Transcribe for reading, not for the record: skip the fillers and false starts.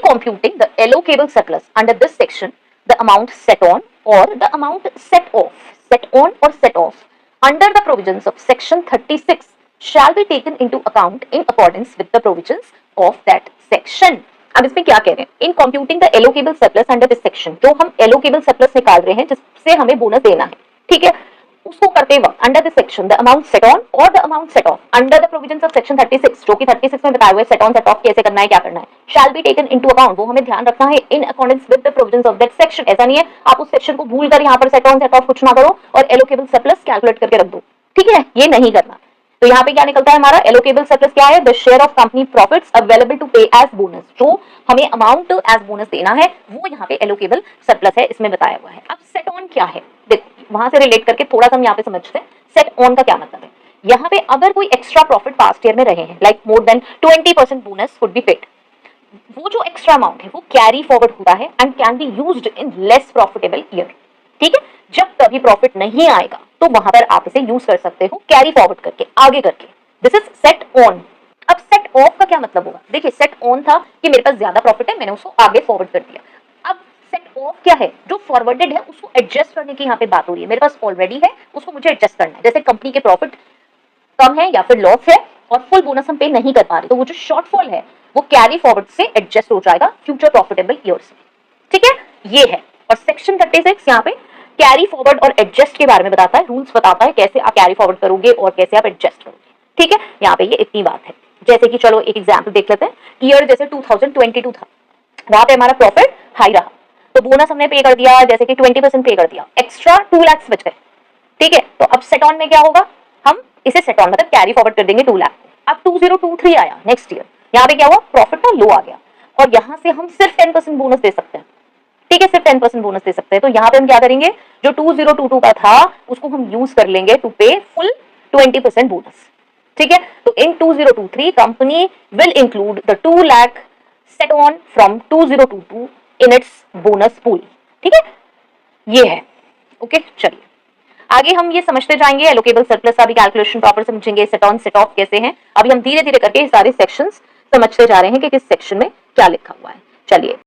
computing the allocable surplus under this section, the amount set on or the amount set on or set off under the provisions of section 36 shall be taken into account in accordance with the provisions of that section. अब इसमें क्या कह रहे हैं? In computing the allocable surplus under this section, जो हम allocable surplus निकाल रहे हैं जिससे हमें बोनस देना है, ठीक है, उसको करते वक्त under this section the amount set on और the amount set off under the provisions of section 36, जो कि 36 में बताया हुआ है सेट ऑन सेट ऑफ कैसे करना है, क्या करना है, shall be taken into account, वो हमें ध्यान रखना है in accordance with the provisions of that section. ऐसा नहीं है आप उस सेक्शन को भूल कर यहाँ पर सेट ऑन सेट ऑफ कुछ ना करो और एलोकेबल सरप्लस कैलकुलेट करके रख दो, ठीक है, ये नहीं करना। तो यहाँ पे क्या निकलता है हमारा एलोकेबल सरप्लस क्या है? The share of company profits available to pay as bonus, जो हमें अमाउंट एज बोनस देना है वो यहाँ पे एलोकेबल सरप्लस है, इसमें बताया हुआ है। अब सेट ऑन क्या है, देखो वहां से रिलेट करके थोड़ा सा हम यहाँ पे समझते हैं सेट ऑन का क्या मतलब है। यहाँ पे अगर कोई एक्स्ट्रा प्रॉफिट पास्ट ईयर में रहे हैं, like more than 20% bonus could be paid, वो जो एक्स्ट्रा अमाउंट है वो कैरी फॉरवर्ड होता है and can be used in less profitable year, ठीक है। जब कभी प्रॉफिट नहीं आएगा तो वहां पर आप इसे यूज कर सकते हो कैरी फॉरवर्ड करके, आगे करके। This is set on. अब सेट ऑफ का क्या मतलब होगा? देखिए सेट ऑन था कि मेरे पास ज्यादा प्रॉफिट है, मैंने उसको आगे फॉरवर्ड कर दिया। अब सेट ऑफ क्या है? जो फॉरवर्डेड है उसको एडजस्ट करने की यहाँ पे बात हो रही है। मेरे पास ऑलरेडी है, उसको मुझे एडजस्ट करना है। जैसे कंपनी के प्रॉफिट कम है या फिर लॉस है और फुल बोनस हम पे नहीं कर पा रहे, तो वो जो शॉर्टफॉल है वो कैरी फॉरवर्ड से एडजस्ट हो जाएगा फ्यूचर प्रॉफिटेबल ईयर्स में, ठीक है, ये है। और सेक्शन 36 यहाँ पे कैरी फॉरवर्ड और एडजस्ट के बारे में बताता है, रूल्स बताता है कैसे आप कैरी फॉरवर्ड करोगे और कैसे आप एडजस्ट करोगे, ठीक है। यहाँ पे ये इतनी बात है। जैसे कि चलो एक एग्जांपल देख लेते हैं। ईयर जैसे 2022 था, वहां पे हमारा प्रॉफिट हाई रहा, तो बोनस हमने पे कर दिया, जैसे कि 20% पे कर दिया, एक्स्ट्रा 2 लाख बच गए, ठीक है। तो अब सेट ऑन में क्या होगा? हम इसे सेट ऑन मतलब कैरी फॉरवर्ड कर देंगे 2 लाख। अब 2023 आया नेक्स्ट ईयर, यहाँ पे क्या हुआ? प्रॉफिट ना लो आ गया और यहाँ से हम सिर्फ 10% बोनस दे सकते हैं, ठीक है, सिर्फ 10% बोनस दे सकते हैं। तो यहाँ पे हम क्या करेंगे, जो 2022 का था उसको हम यूज कर लेंगे टू पे फुल 20% बोनस, ठीक है। तो इन 2023 company will include the 2 lakh set on from 2022 in its bonus pool, ठीक है, ये है। ओके, चलिए आगे हम ये समझते जाएंगे एलोकेबल सरप्लस का भी कैलकुलेशन प्रॉपर समझेंगे, सेट ऑन सेट ऑफ कैसे हैं। अभी हम धीरे धीरे करके सारे सेक्शंस समझते जा रहे हैं कि किस सेक्शन में क्या लिखा हुआ है। चलिए